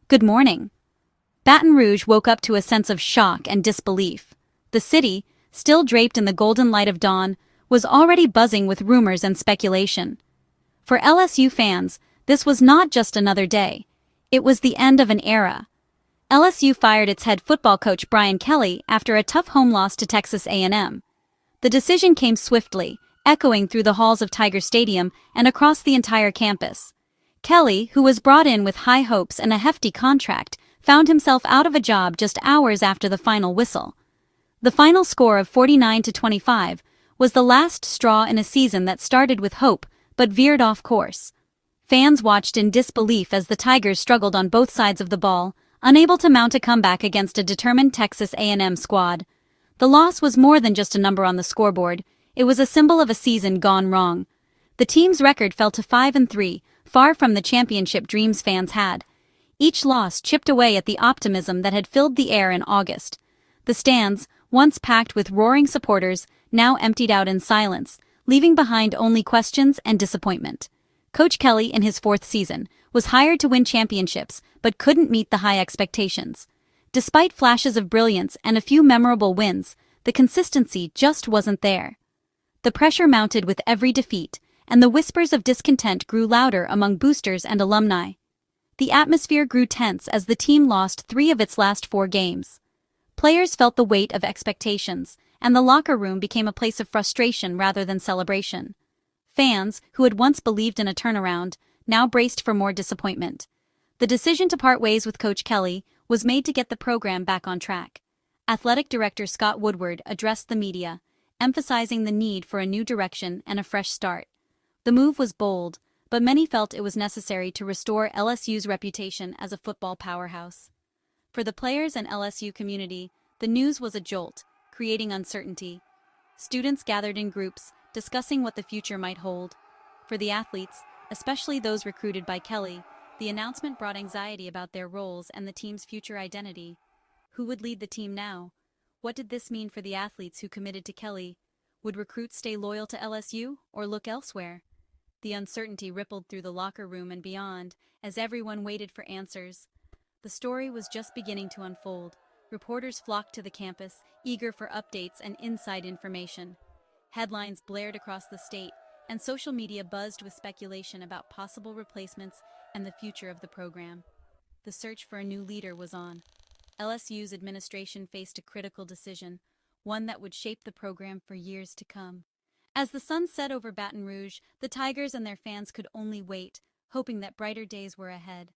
Good morning. Baton Rouge woke up to a sense of shock and disbelief. The city, still draped in the golden light of dawn, was already buzzing with rumors and speculation. For LSU fans, this was not just another day. It was the end of an era. LSU fired its head football coach Brian Kelly after a tough home loss to Texas A&M. The decision came swiftly, echoing through the halls of Tiger Stadium and across the entire campus. Kelly, who was brought in with high hopes and a hefty contract, found himself out of a job just hours after the final whistle. The final score of 49-25 was the last straw in a season that started with hope but veered off course. Fans watched in disbelief as the Tigers struggled on both sides of the ball, unable to mount a comeback against a determined Texas A&M squad. The loss was more than just a number on the scoreboard. It was a symbol of a season gone wrong. The team's record fell to 5-3, far from the championship dreams fans had. Each loss chipped away at the optimism that had filled the air in August. The stands, once packed with roaring supporters, now emptied out in silence, leaving behind only questions and disappointment. Coach Kelly, in his fourth season, was hired to win championships but couldn't meet the high expectations. Despite flashes of brilliance and a few memorable wins, the consistency just wasn't there. The pressure mounted with every defeat, and the whispers of discontent grew louder among boosters and alumni. The atmosphere grew tense as the team lost 3 of its last 4 games. Players felt the weight of expectations, and the locker room became a place of frustration rather than celebration. Fans, who had once believed in a turnaround, now braced for more disappointment. The decision to part ways with Coach Kelly was made to get the program back on track. Athletic Director Scott Woodward addressed the media, emphasizing the need for a new direction and a fresh start. The move was bold, but many felt it was necessary to restore LSU's reputation as a football powerhouse. For the players and LSU community, the news was a jolt, creating uncertainty. Students gathered in groups, discussing what the future might hold. For the athletes, especially those recruited by Kelly, the announcement brought anxiety about their roles and the team's future identity. Who would lead the team now? What did this mean for the athletes who committed to Kelly? Would recruits stay loyal to LSU or look elsewhere? The uncertainty rippled through the locker room and beyond as everyone waited for answers. The story was just beginning to unfold. Reporters flocked to the campus, eager for updates and inside information. Headlines blared across the state, and social media buzzed with speculation about possible replacements and the future of the program. The search for a new leader was on. LSU's administration faced a critical decision, one that would shape the program for years to come. As the sun set over Baton Rouge, the Tigers and their fans could only wait, hoping that brighter days were ahead.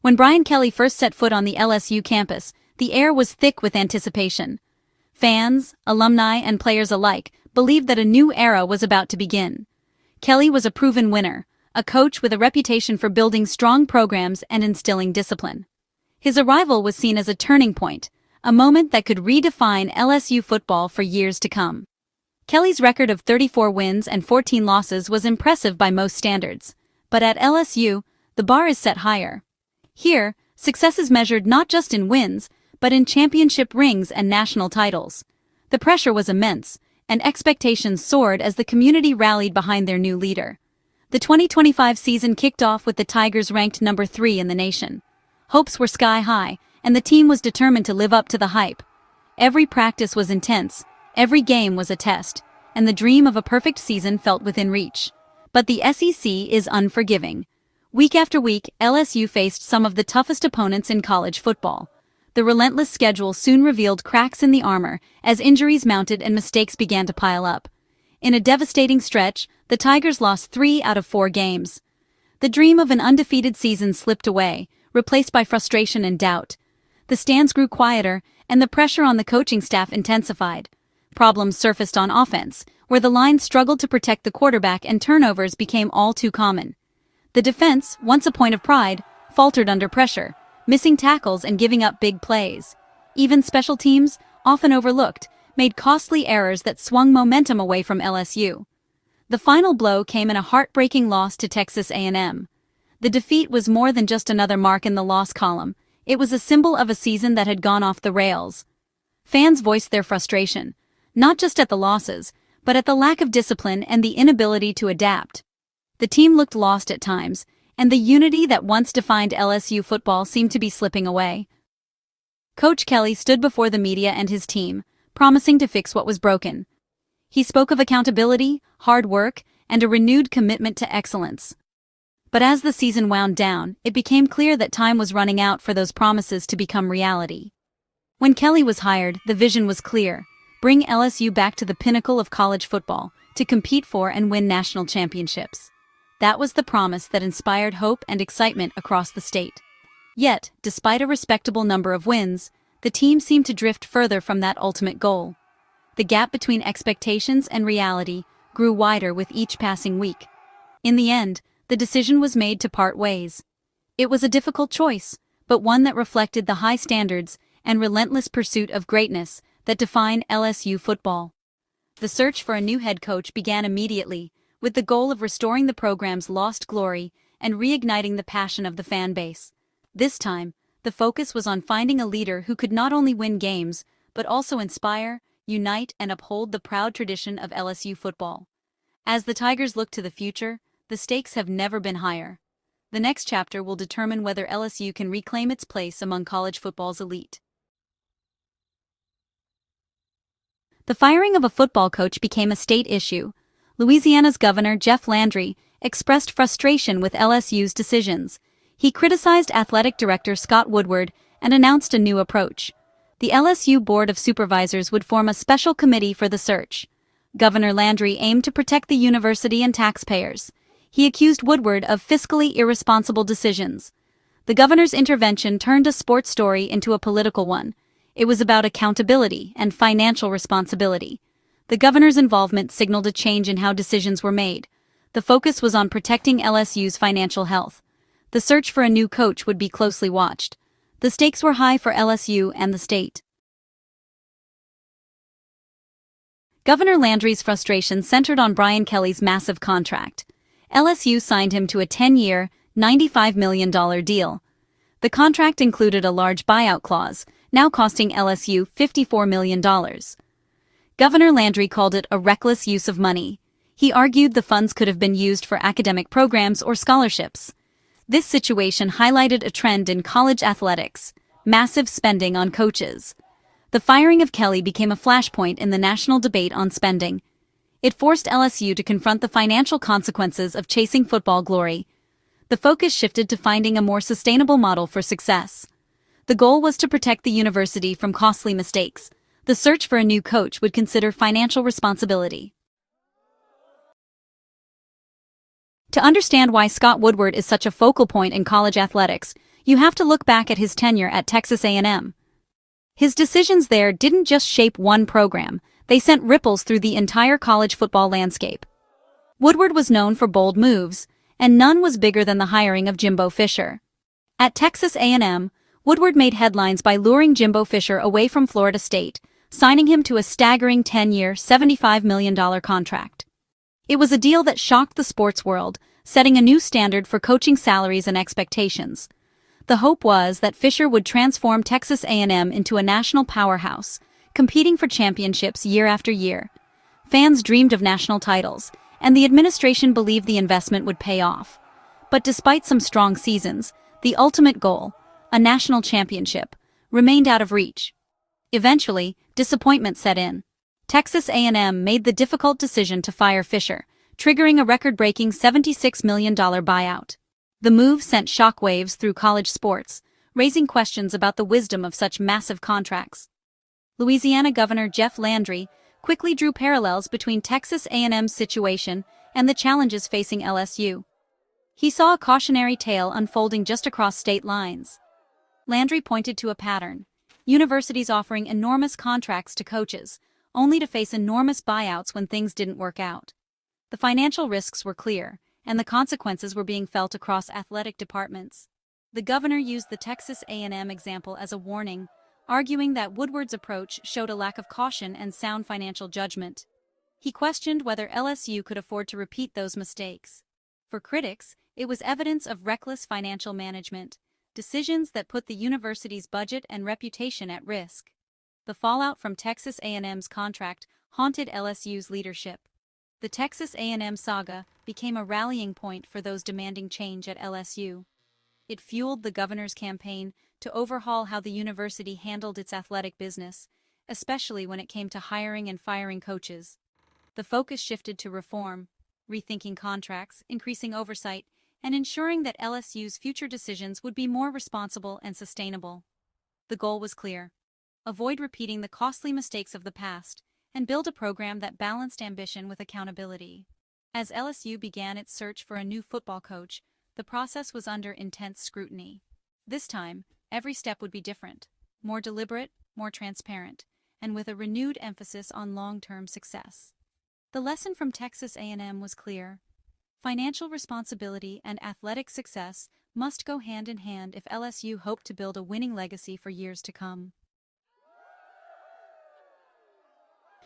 When Brian Kelly first set foot on the LSU campus, the air was thick with anticipation. Fans, alumni, and players alike believed that a new era was about to begin. Kelly was a proven winner, a coach with a reputation for building strong programs and instilling discipline. His arrival was seen as a turning point, a moment that could redefine LSU football for years to come. Kelly's record of 34 wins and 14 losses was impressive by most standards, but at LSU, the bar is set higher. Here, success is measured not just in wins, but in championship rings and national titles. The pressure was immense, and expectations soared as the community rallied behind their new leader. The 2025 season kicked off with the Tigers ranked number 3 in the nation. Hopes were sky high, and the team was determined to live up to the hype. Every practice was intense, every game was a test, and the dream of a perfect season felt within reach. But the SEC is unforgiving. Week after week, LSU faced some of the toughest opponents in college football. The relentless schedule soon revealed cracks in the armor as injuries mounted and mistakes began to pile up. In a devastating stretch, the Tigers lost 3 out of 4 games. The dream of an undefeated season slipped away, replaced by frustration and doubt. The stands grew quieter, and the pressure on the coaching staff intensified. Problems surfaced on offense, where the line struggled to protect the quarterback and turnovers became all too common. The defense, once a point of pride, faltered under pressure, missing tackles and giving up big plays. Even special teams, often overlooked, made costly errors that swung momentum away from LSU. The final blow came in a heartbreaking loss to Texas A&M. The defeat was more than just another mark in the loss column. It was a symbol of a season that had gone off the rails. Fans voiced their frustration, not just at the losses, but at the lack of discipline and the inability to adapt. The team looked lost at times, and the unity that once defined LSU football seemed to be slipping away. Coach Kelly stood before the media and his team, promising to fix what was broken. He spoke of accountability, hard work, and a renewed commitment to excellence. But as the season wound down, it became clear that time was running out for those promises to become reality. When Kelly was hired, the vision was clear: bring LSU back to the pinnacle of college football, to compete for and win national championships. That was the promise that inspired hope and excitement across the state. Yet, despite a respectable number of wins, the team seemed to drift further from that ultimate goal. The gap between expectations and reality grew wider with each passing week. In the end, the decision was made to part ways. It was a difficult choice, but one that reflected the high standards and relentless pursuit of greatness that define LSU football. The search for a new head coach began immediately, with the goal of restoring the program's lost glory and reigniting the passion of the fan base. This time, the focus was on finding a leader who could not only win games, but also inspire, unite, and uphold the proud tradition of LSU football. As the Tigers look to the future, the stakes have never been higher. The next chapter will determine whether LSU can reclaim its place among college football's elite. The firing of a football coach became a state issue. Louisiana's Governor Jeff Landry expressed frustration with LSU's decisions. He criticized Athletic Director Scott Woodward and announced a new approach. The LSU Board of Supervisors would form a special committee for the search. Governor Landry aimed to protect the university and taxpayers. He accused Woodward of fiscally irresponsible decisions. The governor's intervention turned a sports story into a political one. It was about accountability and financial responsibility. The governor's involvement signaled a change in how decisions were made. The focus was on protecting LSU's financial health. The search for a new coach would be closely watched. The stakes were high for LSU and the state. Governor Landry's frustration centered on Brian Kelly's massive contract. LSU signed him to a 10-year, $95 million deal. The contract included a large buyout clause, now costing LSU $54 million. Governor Landry called it a reckless use of money. He argued the funds could have been used for academic programs or scholarships. This situation highlighted a trend in college athletics: massive spending on coaches. The firing of Kelly became a flashpoint in the national debate on spending. It forced LSU to confront the financial consequences of chasing football glory. The focus shifted to finding a more sustainable model for success. The goal was to protect the university from costly mistakes. The search for a new coach would consider financial responsibility. To understand why Scott Woodward is such a focal point in college athletics, you have to look back at his tenure at Texas A&M. His decisions there didn't just shape one program, they sent ripples through the entire college football landscape. Woodward was known for bold moves, and none was bigger than the hiring of Jimbo Fisher. At Texas A&M, Woodward made headlines by luring Jimbo Fisher away from Florida State, signing him to a staggering 10-year, $75 million contract. It was a deal that shocked the sports world, setting a new standard for coaching salaries and expectations. The hope was that Fisher would transform Texas A&M into a national powerhouse, competing for championships year after year. Fans dreamed of national titles, and the administration believed the investment would pay off. But despite some strong seasons, the ultimate goal, a national championship, remained out of reach. Eventually, disappointment set in. Texas A&M made the difficult decision to fire Fisher, triggering a record-breaking $76 million buyout. The move sent shockwaves through college sports, raising questions about the wisdom of such massive contracts. Louisiana Governor Jeff Landry quickly drew parallels between Texas A&M's situation and the challenges facing LSU. He saw a cautionary tale unfolding just across state lines. Landry pointed to a pattern: universities offering enormous contracts to coaches, only to face enormous buyouts when things didn't work out. The financial risks were clear, and the consequences were being felt across athletic departments. The governor used the Texas A&M example as a warning, arguing that Woodward's approach showed a lack of caution and sound financial judgment. He questioned whether LSU could afford to repeat those mistakes. For critics, it was evidence of reckless financial management, decisions that put the university's budget and reputation at risk. The fallout from Texas A&M's contract haunted LSU's leadership. The Texas A&M saga became a rallying point for those demanding change at LSU. It fueled the governor's campaign to overhaul how the university handled its athletic business, especially when it came to hiring and firing coaches. The focus shifted to reform, rethinking contracts, increasing oversight, and ensuring that LSU's future decisions would be more responsible and sustainable. The goal was clear: avoid repeating the costly mistakes of the past and build a program that balanced ambition with accountability. As LSU began its search for a new football coach, the process was under intense scrutiny. This time, every step would be different, more deliberate, more transparent, and with a renewed emphasis on long-term success. The lesson from Texas A&M was clear: financial responsibility and athletic success must go hand in hand if LSU hoped to build a winning legacy for years to come.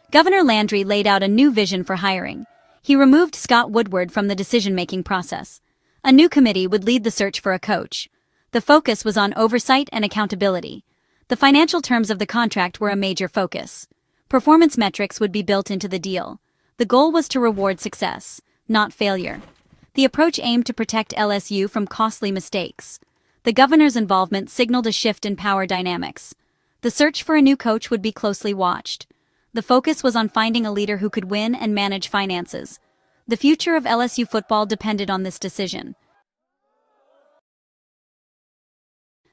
Governor Landry laid out a new vision for hiring. He removed Scott Woodward from the decision-making process. A new committee would lead the search for a coach. The focus was on oversight and accountability. The financial terms of the contract were a major focus. Performance metrics would be built into the deal. The goal was to reward success, not failure. The approach aimed to protect LSU from costly mistakes. The governor's involvement signaled a shift in power dynamics. The search for a new coach would be closely watched. The focus was on finding a leader who could win and manage finances. The future of LSU football depended on this decision.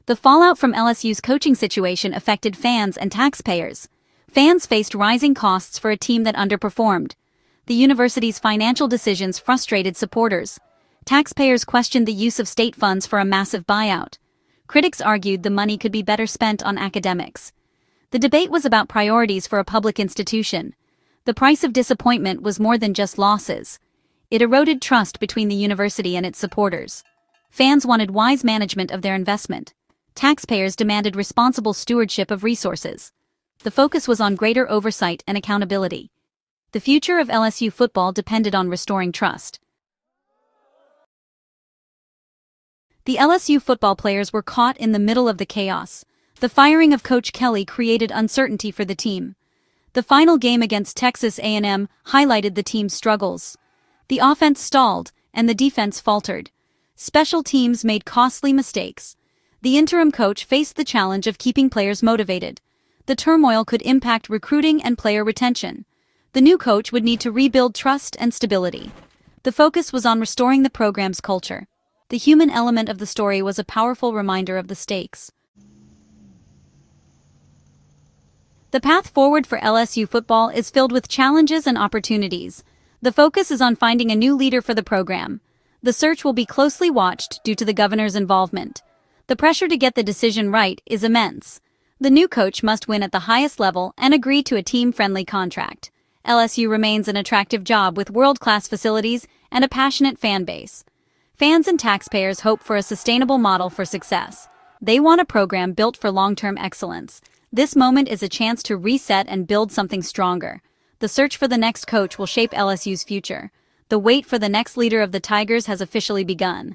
The fallout from LSU's coaching situation affected fans and taxpayers. Fans faced rising costs for a team that underperformed. The university's financial decisions frustrated supporters. Taxpayers questioned the use of state funds for a massive buyout. Critics argued the money could be better spent on academics. The debate was about priorities for a public institution. The price of disappointment was more than just losses. It eroded trust between the university and its supporters. Fans wanted wise management of their investment. Taxpayers demanded responsible stewardship of resources. The focus was on greater oversight and accountability. The future of LSU football depended on restoring trust. The LSU football players were caught in the middle of the chaos. The firing of Coach Kelly created uncertainty for the team. The final game against Texas A&M highlighted the team's struggles. The offense stalled, and the defense faltered. Special teams made costly mistakes. The interim coach faced the challenge of keeping players motivated. The turmoil could impact recruiting and player retention. The new coach would need to rebuild trust and stability. The focus was on restoring the program's culture. The human element of the story was a powerful reminder of the stakes. The path forward for LSU football is filled with challenges and opportunities. The focus is on finding a new leader for the program. The search will be closely watched due to the governor's involvement. The pressure to get the decision right is immense. The new coach must win at the highest level and agree to a team-friendly contract. LSU remains an attractive job with world-class facilities and a passionate fan base. Fans and taxpayers hope for a sustainable model for success. They want a program built for long-term excellence. This moment is a chance to reset and build something stronger. The search for the next coach will shape LSU's future. The wait for the next leader of the Tigers has officially begun.